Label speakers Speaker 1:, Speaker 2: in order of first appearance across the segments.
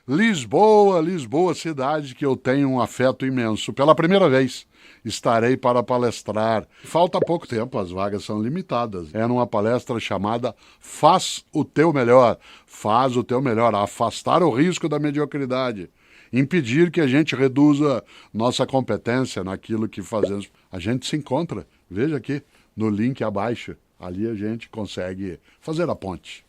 Speaker 1: Lisboa, Lisboa, cidade que eu tenho um afeto imenso. Pela primeira vez estarei para palestrar. Falta pouco tempo, as vagas são limitadas. É numa palestra chamada Faz o Teu Melhor. Faz o Teu Melhor, afastar o risco da mediocridade. Impedir que a gente reduza nossa competência naquilo que fazemos. A gente se encontra, veja aqui, no link abaixo. Ali a gente consegue fazer a ponte.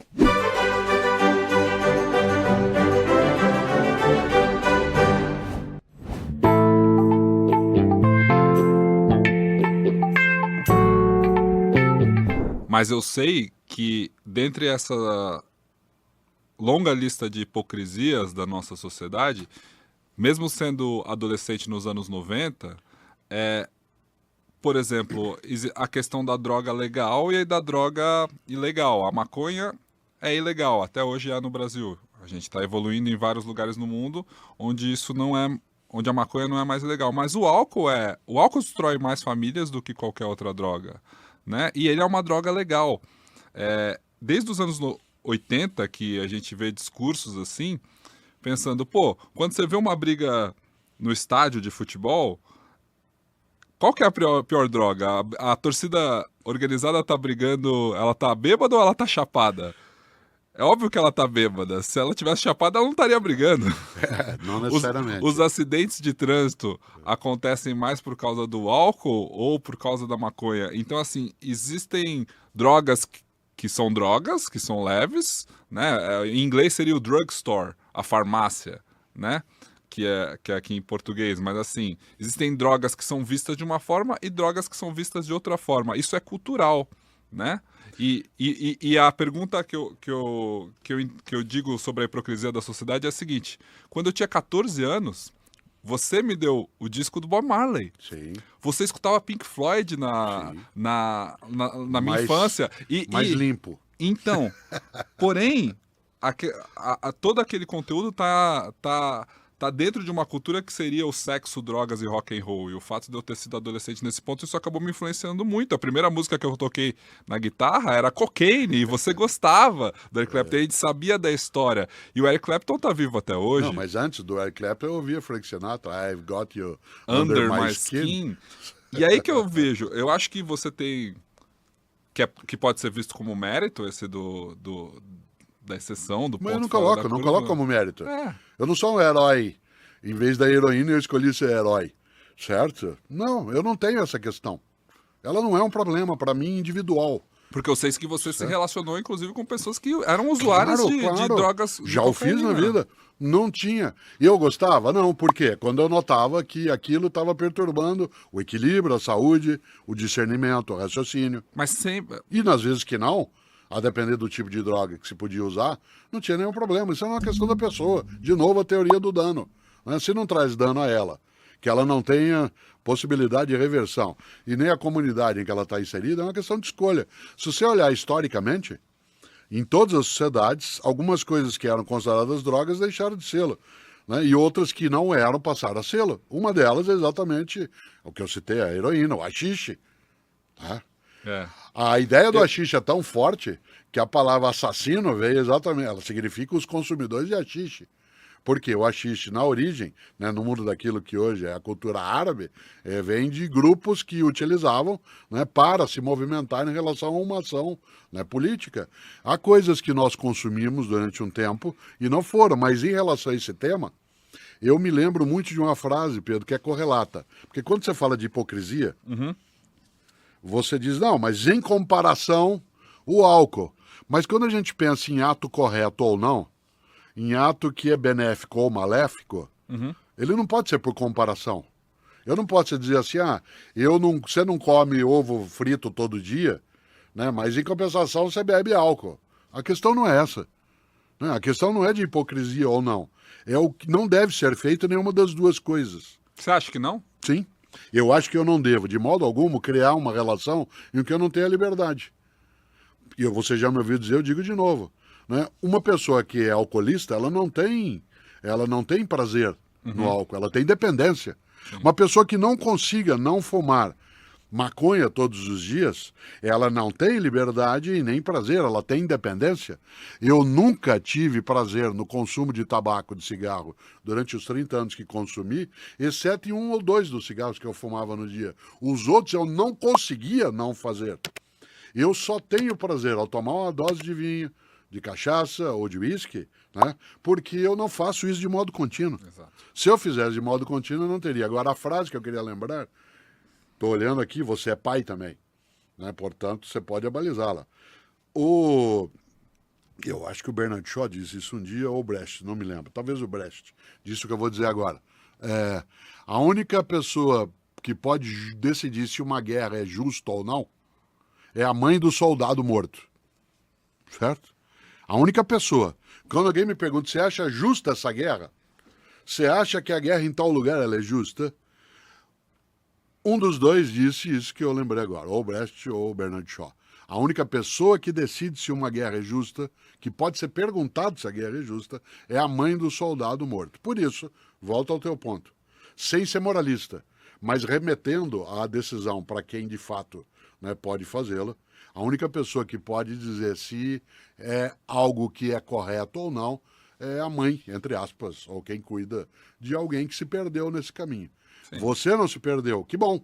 Speaker 2: Mas eu sei que, dentre essa longa lista de hipocrisias da nossa sociedade, mesmo sendo adolescente nos anos 90, por exemplo, a questão da droga legal e da droga ilegal. A maconha é ilegal, até hoje é no Brasil. A gente está evoluindo em vários lugares no mundo onde isso não é, onde a maconha não é mais legal. Mas o álcool destrói mais famílias do que qualquer outra droga, né? E ele é uma droga legal. Desde os anos 80 que a gente vê discursos assim, pensando, pô, quando você vê uma briga no estádio de futebol, qual que é a pior droga? A torcida organizada tá brigando, ela tá bêbada ou ela tá chapada? É óbvio que ela tá bêbada. Se ela tivesse chapada, ela não estaria brigando.
Speaker 1: Não necessariamente.
Speaker 2: Os acidentes de trânsito acontecem mais por causa do álcool ou por causa da maconha. Então, assim, existem drogas que são drogas, que são leves, né? Em inglês seria o drugstore, a farmácia, né? Que é aqui em português, mas assim, existem drogas que são vistas de uma forma e drogas que são vistas de outra forma. Isso é cultural, né? E a pergunta que eu digo sobre a hipocrisia da sociedade é a seguinte: quando eu tinha 14 anos, você me deu o disco do Bob Marley.
Speaker 1: Sim.
Speaker 2: Você escutava Pink Floyd na minha infância.
Speaker 1: Mais limpo.
Speaker 2: Então, porém, todo aquele conteúdo tá dentro de uma cultura que seria o sexo, drogas e rock and roll. E o fato de eu ter sido adolescente nesse ponto, isso acabou me influenciando muito. A primeira música que eu toquei na guitarra era Cocaine, e você gostava do Eric Clapton, a gente sabia da história. E o Eric Clapton tá vivo até hoje.
Speaker 1: Não, mas antes do Eric Clapton eu ouvia Frank Sinatra, I've Got You
Speaker 2: Under My Skin. E aí que eu vejo, eu acho que você tem, que pode ser visto como mérito, esse da exceção, do
Speaker 1: Mas
Speaker 2: ponto
Speaker 1: eu
Speaker 2: fora da
Speaker 1: não
Speaker 2: curva.
Speaker 1: coloco como mérito.
Speaker 2: É.
Speaker 1: Eu não sou um herói. Em vez da heroína, eu escolhi ser herói. Certo? Não, eu não tenho essa questão. Ela não é um problema para mim individual.
Speaker 2: Porque eu sei que você se relacionou, inclusive, com pessoas que eram usuárias de drogas.
Speaker 1: Já o fiz na vida. Não tinha. E eu gostava? Não. Por quê? Quando eu notava que aquilo estava perturbando o equilíbrio, a saúde, o discernimento, o raciocínio.
Speaker 2: Mas sempre...
Speaker 1: E nas vezes que não, a depender do tipo de droga que se podia usar, não tinha nenhum problema. Isso é uma questão da pessoa. De novo, a teoria do dano. Né? Se não traz dano a ela, que ela não tenha possibilidade de reversão, e nem a comunidade em que ela está inserida, é uma questão de escolha. Se você olhar historicamente, em todas as sociedades, algumas coisas que eram consideradas drogas deixaram de sê-lo, né? E outras que não eram passaram a sê-lo. Uma delas é exatamente o que eu citei, a heroína, o haxixe. Tá? A ideia do haxixe é tão forte que a palavra assassino veio exatamente, ela significa os consumidores de haxixe. Porque o haxixe, na origem, né, no mundo daquilo que hoje é a cultura árabe, vem de grupos que utilizavam, né, para se movimentar em relação a uma ação, né, política. Há coisas que nós consumimos durante um tempo e não foram, mas em relação a esse tema, eu me lembro muito de uma frase, Pedro, que é correlata. Porque quando você fala de hipocrisia, você diz, não, mas em comparação, o álcool. Mas quando a gente pensa em ato correto ou não, em ato que é benéfico ou maléfico, ele não pode ser por comparação. Eu não posso dizer assim, você não come ovo frito todo dia, né, mas em compensação você bebe álcool. A questão não é essa. Né? A questão não é de hipocrisia ou não. É o que não deve ser feito nenhuma das duas coisas.
Speaker 2: Você acha que não?
Speaker 1: Sim. Eu acho que eu não devo, de modo algum, criar uma relação em que eu não tenha liberdade. E você já me ouviu dizer, eu digo de novo. Né? Uma pessoa que é alcoolista, ela não tem prazer no álcool, ela tem dependência. Sim. Uma pessoa que não consiga não fumar maconha todos os dias, ela não tem liberdade e nem prazer, ela tem independência. Eu nunca tive prazer no consumo de tabaco, de cigarro, durante os 30 anos que consumi, exceto em 1 ou 2 dos cigarros que eu fumava no dia. Os outros eu não conseguia não fazer. Eu só tenho prazer ao tomar uma dose de vinho, de cachaça ou de uísque, né? Porque eu não faço isso de modo contínuo.
Speaker 2: Exato.
Speaker 1: Se eu fizesse de modo contínuo, eu não teria. Agora, a frase que eu queria lembrar, estou olhando aqui, você é pai também, né? Portanto, você pode abalizá-la. Eu acho que o Bernard Shaw disse isso um dia, ou o Brecht, não me lembro. Talvez o Brecht disse o que eu vou dizer agora. A única pessoa que pode decidir se uma guerra é justa ou não é a mãe do soldado morto. Certo? A única pessoa. Quando alguém me pergunta, você acha justa essa guerra? Você acha que a guerra em tal lugar ela é justa? Um dos dois disse isso que eu lembrei agora, ou Brecht ou Bernard Shaw. A única pessoa que decide se uma guerra é justa, que pode ser perguntado se a guerra é justa, é a mãe do soldado morto. Por isso, volta ao teu ponto, sem ser moralista, mas remetendo a decisão para quem de fato, né, pode fazê-la, a única pessoa que pode dizer se é algo que é correto ou não é a mãe, entre aspas, ou quem cuida de alguém que se perdeu nesse caminho. Sim. Você não se perdeu, que bom.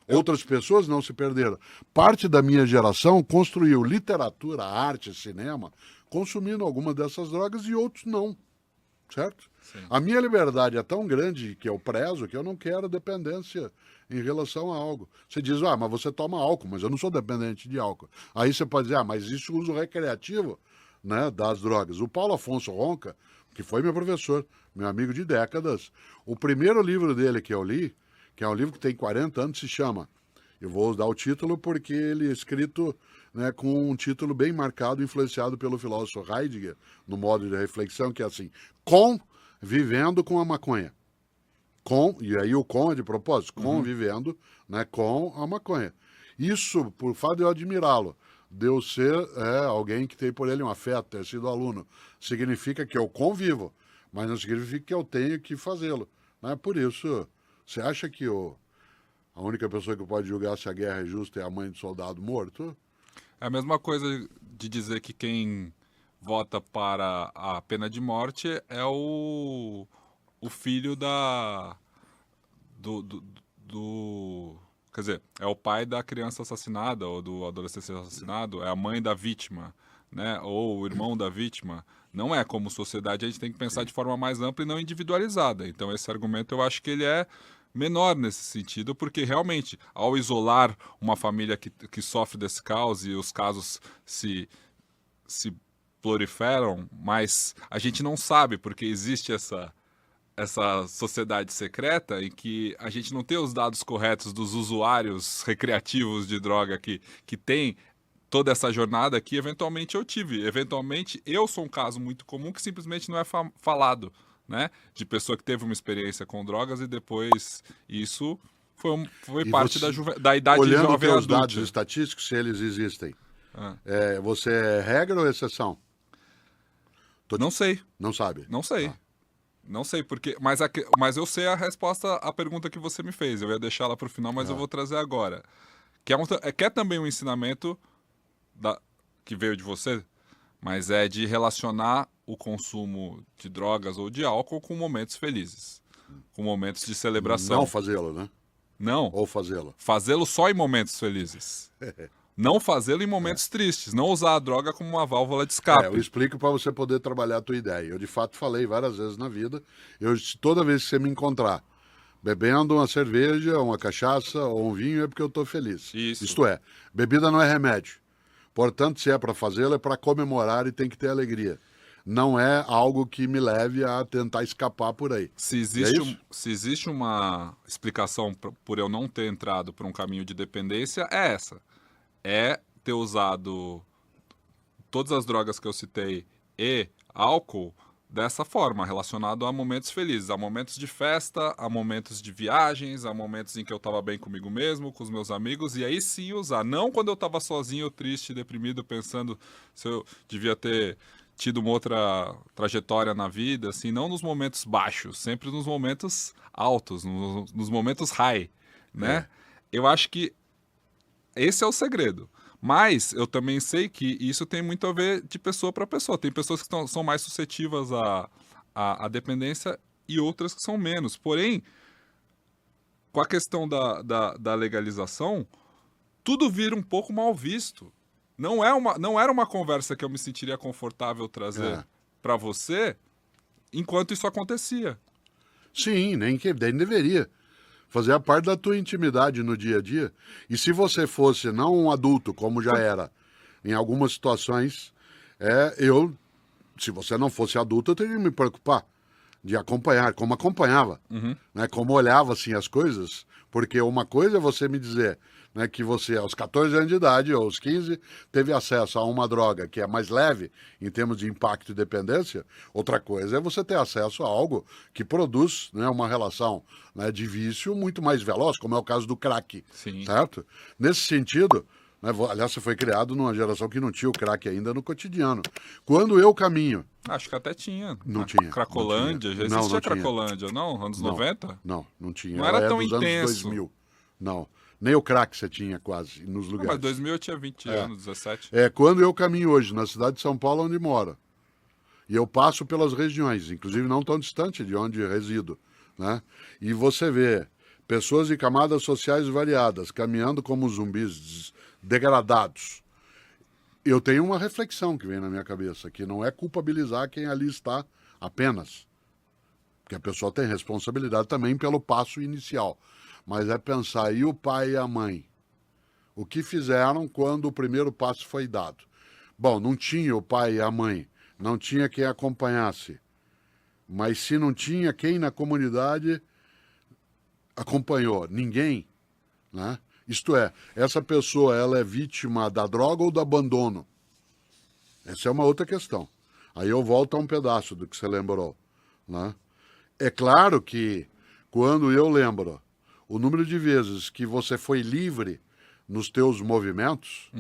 Speaker 1: Outras pessoas não se perderam. Parte da minha geração construiu literatura, arte, cinema, consumindo alguma dessas drogas e outros não, certo? Sim. A minha liberdade é tão grande que eu prezo que eu não quero dependência em relação a algo. Você diz, mas você toma álcool, mas eu não sou dependente de álcool. Aí você pode dizer, mas isso é o uso recreativo, né, das drogas. O Paulo Afonso Ronca, que foi meu professor, meu amigo de décadas, o primeiro livro dele que eu li, que é um livro que tem 40 anos, se chama, eu vou dar o título porque ele é escrito, né, com um título bem marcado, influenciado pelo filósofo Heidegger, no modo de reflexão, que é assim, convivendo com a maconha. E aí o é de propósito, convivendo, né, com a maconha. Isso, por fato de eu admirá-lo, de eu ser alguém que tem por ele um afeto, ter sido aluno, significa que eu convivo, mas não significa que eu tenho que fazê-lo. Né? Por isso, você acha que a única pessoa que pode julgar se a guerra é justa é a mãe do soldado morto?
Speaker 2: É a mesma coisa de dizer que quem vota para a pena de morte é o filho quer dizer, é o pai da criança assassinada ou do adolescente assassinado, é a mãe da vítima, né? Ou o irmão da vítima. Não é como sociedade, a gente tem que pensar de forma mais ampla e não individualizada. Então esse argumento eu acho que ele é menor nesse sentido, porque realmente, ao isolar uma família que sofre desse caos e os casos se proliferam, mas a gente não sabe porque existe essa sociedade secreta em que a gente não tem os dados corretos dos usuários recreativos de droga que tem toda essa jornada que eventualmente eu tive. Eventualmente eu sou um caso muito comum que simplesmente não é falado, né? De pessoa que teve uma experiência com drogas e depois isso foi parte da idade
Speaker 1: olhando
Speaker 2: jovem
Speaker 1: os
Speaker 2: adulta.
Speaker 1: dados estatísticos, se eles existem, você é regra ou exceção?
Speaker 2: Não sei.
Speaker 1: Não sabe?
Speaker 2: Não sei.
Speaker 1: Tá.
Speaker 2: Não sei, porque. Mas eu sei a resposta à pergunta que você me fez. Eu ia deixá-la para o final, mas eu vou trazer agora. Que é também um ensinamento que veio de você, mas é de relacionar o consumo de drogas ou de álcool com momentos felizes. Com momentos de celebração.
Speaker 1: Não fazê-lo, né?
Speaker 2: Não.
Speaker 1: Ou fazê-lo.
Speaker 2: Fazê-lo só em momentos felizes. Não fazê-lo em momentos tristes. Não usar a droga como uma válvula de escape.
Speaker 1: Eu explico para você poder trabalhar a tua ideia. Eu, de fato, falei várias vezes na vida. Toda vez que você me encontrar bebendo uma cerveja, uma cachaça ou um vinho, é porque eu estou feliz.
Speaker 2: Isso.
Speaker 1: Isto é, bebida não é remédio. Portanto, se é para fazê-lo, é para comemorar e tem que ter alegria. Não é algo que me leve a tentar escapar por aí.
Speaker 2: Se existe uma explicação por eu não ter entrado por um caminho de dependência, é essa. É ter usado todas as drogas que eu citei e álcool dessa forma, relacionado a momentos felizes, a momentos de festa, a momentos de viagens, a momentos em que eu estava bem comigo mesmo, com os meus amigos, e aí sim usar. Não quando eu estava sozinho, triste, deprimido, pensando se eu devia ter tido uma outra trajetória na vida, assim, não nos momentos baixos, sempre nos momentos altos, nos momentos high, né? Eu acho que esse é o segredo. Mas eu também sei que isso tem muito a ver de pessoa para pessoa. Tem pessoas que são mais suscetíveis à dependência e outras que são menos. Porém, com a questão da legalização, tudo vira um pouco mal visto. Não era uma conversa que eu me sentiria confortável trazer
Speaker 1: É.
Speaker 2: para você enquanto isso acontecia.
Speaker 1: Sim, nem deveria. Fazer a parte da tua intimidade no dia a dia. E se você fosse não um adulto, como já era, em algumas situações, se você não fosse adulto, eu teria que me preocupar de acompanhar, como acompanhava, né? Como olhava assim as coisas, porque uma coisa é você me dizer, né, que você aos 14 anos de idade ou aos 15 teve acesso a uma droga que é mais leve em termos de impacto e dependência, outra coisa é você ter acesso a algo que produz, né, uma relação, né, de vício muito mais veloz, como é o caso do crack,
Speaker 2: Sim.
Speaker 1: certo? Nesse sentido, né, aliás, você foi criado numa geração que não tinha o crack ainda no cotidiano. Quando eu caminho,
Speaker 2: Acho que até tinha.
Speaker 1: não
Speaker 2: Na
Speaker 1: tinha.
Speaker 2: Cracolândia,
Speaker 1: não
Speaker 2: já
Speaker 1: tinha.
Speaker 2: existia
Speaker 1: Não tinha.
Speaker 2: Cracolândia, não? Anos 90?
Speaker 1: Não tinha.
Speaker 2: Não
Speaker 1: Ela
Speaker 2: era
Speaker 1: é
Speaker 2: tão
Speaker 1: dos anos
Speaker 2: intenso.
Speaker 1: 2000. Não. Nem o crack você tinha quase nos
Speaker 2: Não,
Speaker 1: lugares.
Speaker 2: mas 2000 eu tinha 20 anos, 17.
Speaker 1: Quando eu caminho hoje na cidade de São Paulo, onde moro, e eu passo pelas regiões, inclusive não tão distante de onde resido, né? E você vê pessoas de camadas sociais variadas caminhando como zumbis degradados. Eu tenho uma reflexão que vem na minha cabeça, que não é culpabilizar quem ali está apenas, porque a pessoa tem responsabilidade também pelo passo inicial, mas é pensar, e o pai e a mãe? O que fizeram quando o primeiro passo foi dado? Bom, não tinha o pai e a mãe, não tinha quem acompanhasse, mas se não tinha quem na comunidade acompanhou, ninguém, né? Isto é, essa pessoa ela é vítima da droga ou do abandono? Essa é uma outra questão. Aí eu volto a um pedaço do que você lembrou, né? É claro que quando eu lembro o número de vezes que você foi livre nos teus movimentos,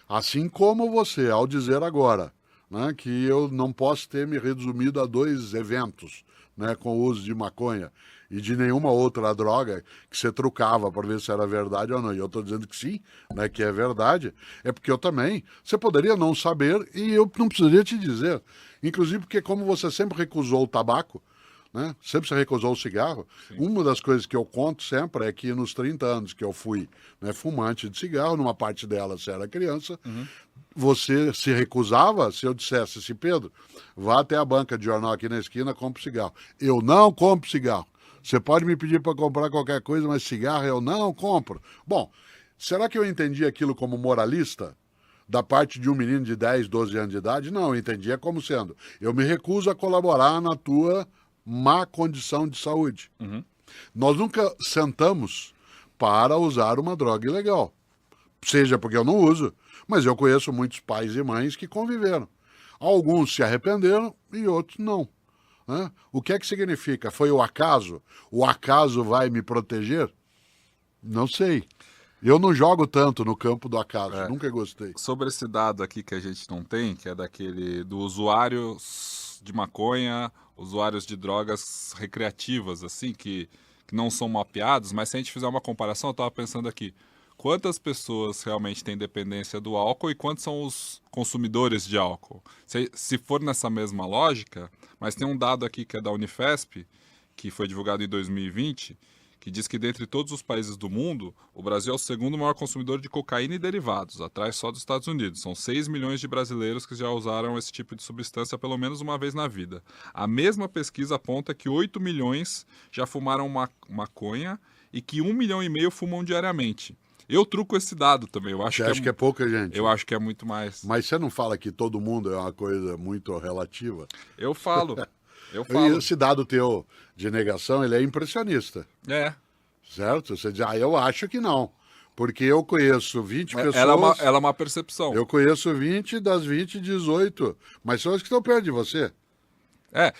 Speaker 1: assim como você, ao dizer agora, né, que eu não posso ter me resumido a 2 eventos, né, com o uso de maconha e de nenhuma outra droga que você trucava para ver se era verdade ou não. E eu estou dizendo que sim, né, que é verdade. É porque eu também, você poderia não saber e eu não precisaria te dizer. Inclusive porque como você sempre recusou o tabaco, né? Sempre se recusou o cigarro.
Speaker 2: Sim.
Speaker 1: Uma das coisas que eu conto sempre é que nos 30 anos que eu fui, né, fumante de cigarro, numa parte delas você era criança, você se recusava se eu dissesse assim, Pedro, vá até a banca de jornal aqui na esquina, compre cigarro. Eu não compro cigarro. Você pode me pedir para comprar qualquer coisa, mas cigarro eu não compro. Bom, será que eu entendi aquilo como moralista? Da parte de um menino de 10, 12 anos de idade? Não, eu entendia como sendo, eu me recuso a colaborar na tua má condição de saúde. Nós nunca sentamos para usar uma droga ilegal. Seja porque eu não uso, mas eu conheço muitos pais e mães que conviveram. Alguns se arrependeram e outros não, né? O que é que significa? Foi o acaso? O acaso vai me proteger? Não sei. Eu não jogo tanto no campo do acaso, nunca gostei.
Speaker 2: Sobre esse dado aqui que a gente não tem, que é daquele do usuário de maconha, usuários de drogas recreativas, assim, que não são mapeados, mas se a gente fizer uma comparação, eu estava pensando aqui, quantas pessoas realmente têm dependência do álcool e quantos são os consumidores de álcool? Se for nessa mesma lógica, mas tem um dado aqui que é da Unifesp, que foi divulgado em 2020, que diz que dentre todos os países do mundo, o Brasil é o segundo maior consumidor de cocaína e derivados, atrás só dos Estados Unidos. São 6 milhões de brasileiros que já usaram esse tipo de substância pelo menos uma vez na vida. A mesma pesquisa aponta que 8 milhões já fumaram maconha e que 1,5 milhão fumam diariamente. Eu truco esse dado também. Eu acho
Speaker 1: Você acha que é pouca gente?
Speaker 2: Eu acho que é muito mais.
Speaker 1: Mas você não fala que todo mundo é uma coisa muito relativa?
Speaker 2: Eu falo.
Speaker 1: E esse dado teu de negação, ele é impressionista.
Speaker 2: É.
Speaker 1: Certo? Você diz, eu acho que não. Porque eu conheço 20 pessoas...
Speaker 2: Ela é uma percepção.
Speaker 1: Eu conheço 20, das 20, 18. Mas são as que estão perto de você.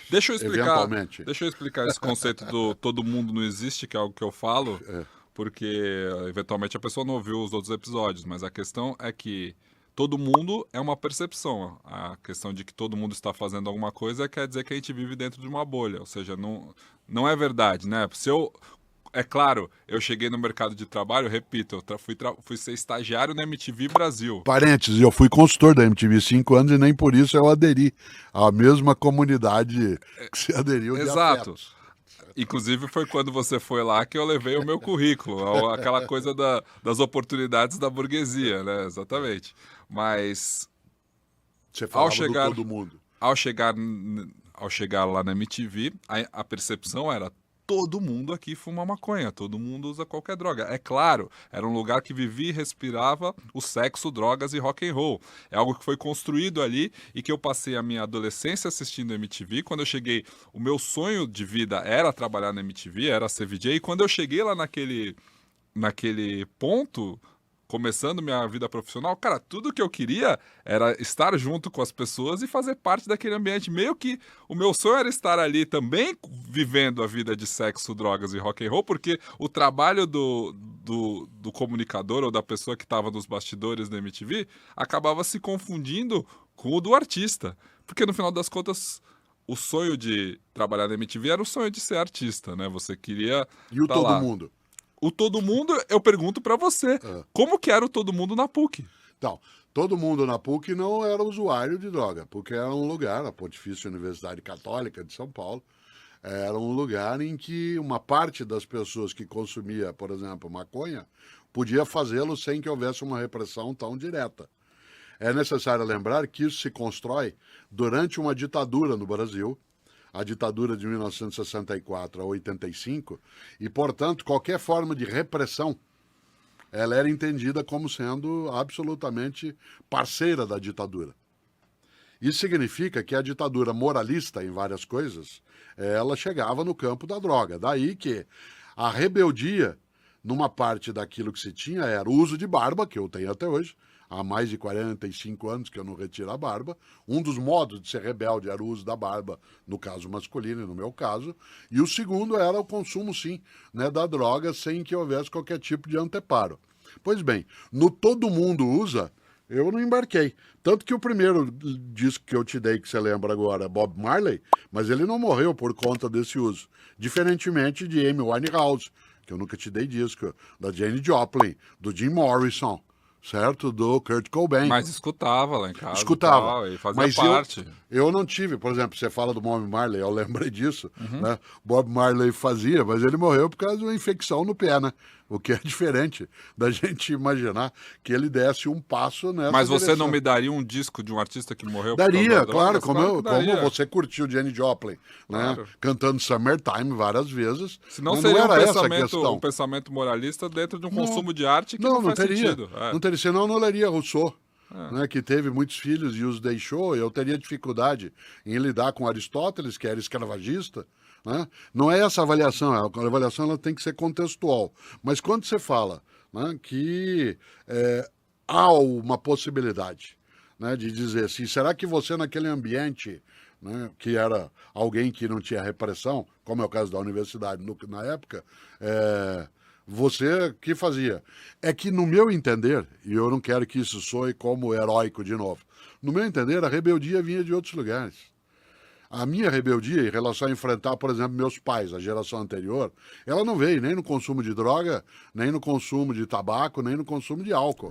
Speaker 2: Deixa eu explicar.
Speaker 1: Eventualmente.
Speaker 2: Deixa eu explicar esse conceito do todo mundo não existe, que é algo que eu falo, porque eventualmente a pessoa não ouviu os outros episódios, mas a questão é que todo mundo é uma percepção. A questão de que todo mundo está fazendo alguma coisa quer dizer que a gente vive dentro de uma bolha, ou seja, não é verdade, né? É claro, eu cheguei no mercado de trabalho, repito, fui ser estagiário na MTV Brasil.
Speaker 1: Parênteses, eu fui consultor da MTV 5 anos e nem por isso eu aderi à mesma comunidade que se aderiu de
Speaker 2: Exato.
Speaker 1: afetos.
Speaker 2: Inclusive foi quando você foi lá que eu levei o meu currículo, aquela coisa das oportunidades da burguesia, né? Exatamente. Mas
Speaker 1: Você falava
Speaker 2: chegar-
Speaker 1: do todo mundo.
Speaker 2: ao chegar lá na MTV, a percepção era: todo mundo aqui fuma maconha, todo mundo usa qualquer droga. É claro, era um lugar que vivia e respirava o sexo, drogas e rock and roll. É algo que foi construído ali e que eu passei a minha adolescência assistindo MTV. Quando eu cheguei, o meu sonho de vida era trabalhar na MTV, era ser VJ. E quando eu cheguei lá naquele ponto, começando minha vida profissional, cara, tudo que eu queria era estar junto com as pessoas e fazer parte daquele ambiente. Meio que o meu sonho era estar ali também vivendo a vida de sexo, drogas e rock and roll, porque o trabalho do comunicador ou da pessoa que estava nos bastidores da MTV acabava se confundindo com o do artista. Porque no final das contas, o sonho de trabalhar na MTV era o sonho de ser artista, né? Você queria
Speaker 1: E o
Speaker 2: tá
Speaker 1: todo
Speaker 2: lá.
Speaker 1: mundo?
Speaker 2: O todo mundo, eu pergunto pra você, como que era o todo mundo na PUC?
Speaker 1: Então, todo mundo na PUC não era usuário de droga, porque era um lugar, a Pontifícia Universidade Católica de São Paulo, era um lugar em que uma parte das pessoas que consumia, por exemplo, maconha, podia fazê-lo sem que houvesse uma repressão tão direta. É necessário lembrar que isso se constrói durante uma ditadura no Brasil, a ditadura de 1964 a 85, e, portanto, qualquer forma de repressão, ela era entendida como sendo absolutamente parceira da ditadura. Isso significa que a ditadura moralista em várias coisas, ela chegava no campo da droga. Daí que a rebeldia, numa parte daquilo que se tinha, era o uso de barba, que eu tenho até hoje, há mais de 45 anos que eu não retiro a barba. Um dos modos de ser rebelde era o uso da barba, no caso masculino e no meu caso. E o segundo era o consumo, sim, né, da droga, sem que houvesse qualquer tipo de anteparo. Pois bem, no Todo Mundo Usa, eu não embarquei. Tanto que o primeiro disco que eu te dei, que você lembra agora, é Bob Marley, mas ele não morreu por conta desse uso. Diferentemente de Amy Winehouse, que eu nunca te dei disco, da Jane Joplin, do Jim Morrison, certo? Do Kurt Cobain.
Speaker 2: Mas escutava lá em casa.
Speaker 1: Escutava.
Speaker 2: E tal, e fazia
Speaker 1: Mas
Speaker 2: parte.
Speaker 1: eu não tive, por exemplo, você fala do Bob Marley, eu lembrei disso, né? Bob Marley fazia, mas ele morreu por causa de uma infecção no pé, né? O que é diferente da gente imaginar que ele desse um passo nessa
Speaker 2: Mas você
Speaker 1: direção.
Speaker 2: não me daria um disco de um artista que morreu por causa
Speaker 1: Daria,
Speaker 2: da
Speaker 1: claro,
Speaker 2: drogas?
Speaker 1: como
Speaker 2: daria.
Speaker 1: você curtiu Jenny Joplin, né?
Speaker 2: Claro.
Speaker 1: Cantando Summertime várias vezes.
Speaker 2: Senão
Speaker 1: mas
Speaker 2: seria
Speaker 1: não era essa a
Speaker 2: um
Speaker 1: questão.
Speaker 2: pensamento moralista dentro de um consumo de arte que
Speaker 1: Não,
Speaker 2: não, faz
Speaker 1: teria.
Speaker 2: sentido. É.
Speaker 1: Não teria, senão não leria Rousseau, né, que teve muitos filhos e os deixou. Eu teria dificuldade em lidar com Aristóteles, que era escravagista. Né? Não é essa a avaliação, a avaliação ela tem que ser contextual. Mas quando você fala, né, que há uma possibilidade, né, de dizer assim, será que você naquele ambiente, né, que era alguém que não tinha repressão, como é o caso da universidade na época, você que fazia? É que, no meu entender, e eu não quero que isso soe como heróico de novo, no meu entender, a rebeldia vinha de outros lugares. A minha rebeldia em relação a enfrentar, por exemplo, meus pais, a geração anterior, ela não veio nem no consumo de droga, nem no consumo de tabaco, nem no consumo de álcool.